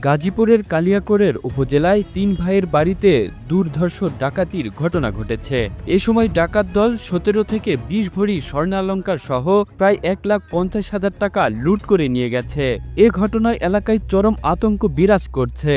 গাজীপুরের কালিয়াকৈর উপজেলায় ৩ ভাইয়ের বাড়িতে দুর্ধর্ষ ডাকাতির ঘটনা ঘটেছে। এ সময় ডাকাত দল ১৭ থেকে ২০ ভরি স্বর্ণালংকার সহ প্রায় ১,৫০,০০০ টাকা লুট করে নিয়ে গেছে। এ ঘটনায় এলাকায় চরম আতঙ্ক বিরাজ করছে।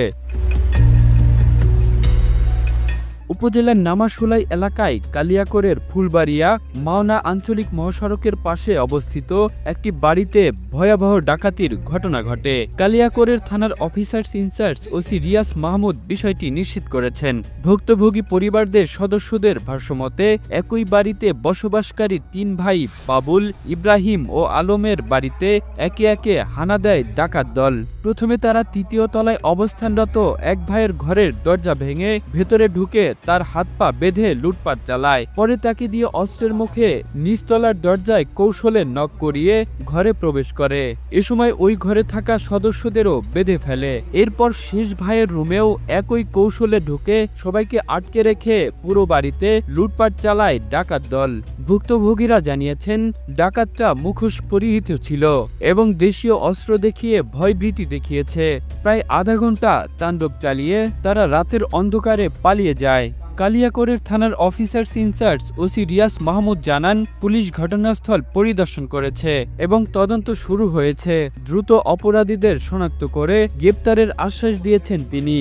উপজেলার নামাশুলাই এলাকায় কালিয়াকৈরের ফুলবাড়িয়া মাওনা আঞ্চলিক মহাসড়কের পাশে অবস্থিত একটি বাড়িতে ভয়াবহ ডাকাতির ঘটনা ঘটে। কালিয়াকৈর থানার officers in charge OC Riaz Mahmud বিষয়টি নিশ্চিত করেছেন। ভুক্তভোগী পরিবারদের সদস্যদের ভাষ্যমতে একই বাড়িতে বসবাসকারী ৩ ভাই বাবুল, ইব্রাহিম ও আলমের বাড়িতে একে একে হানা দেয় ডাকাত দল। প্রথমে তারা ৩য় তলায় অবস্থানরত এক ভাইয়ের ঘরের দরজা ভেঙে ভেতরে ঢুকে তার হাত পা বেঁধে লুটপাট চালায়। পরে তাকে দিয়ে অস্ত্রের মুখে নিচতলার দরজায় কৌশলে নক করিয়ে ঘরে প্রবেশ করে। এ সময় ওই ঘরে থাকা সদস্যদেরও বেঁধে ফেলে। এরপর শেষ ভাইয়ের রুমেও একই কৌশলে ঢুকে সবাইকে আটকে রেখে পুরো বাড়িতে লুটপাট চালায় ডাকাত দল। ভুক্তভোগীরা জানিয়েছেন, ডাকাতরা মুখোশ পরিহিত ছিল এবং দেশীয় অস্ত্র দেখিয়ে ভয়ভীতি দেখিয়েছে। প্রায় আধা ঘন্টা তাণ্ডব চালিয়ে তারা রাতের অন্ধকারে পালিয়ে যায়। কালিয়াকৈর থানার officers in charge OC Riaz Mahmud জানান, পুলিশ ঘটনাস্থল পরিদর্শন করেছে এবং তদন্ত শুরু হয়েছে। দ্রুত অপরাধীদের শনাক্ত করে গ্রেপ্তারের আশ্বাস দিয়েছেন তিনি।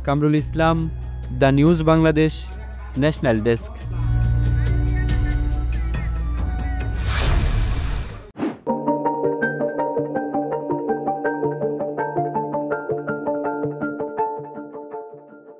Kamrul Islam, the news Bangladesh, national desk.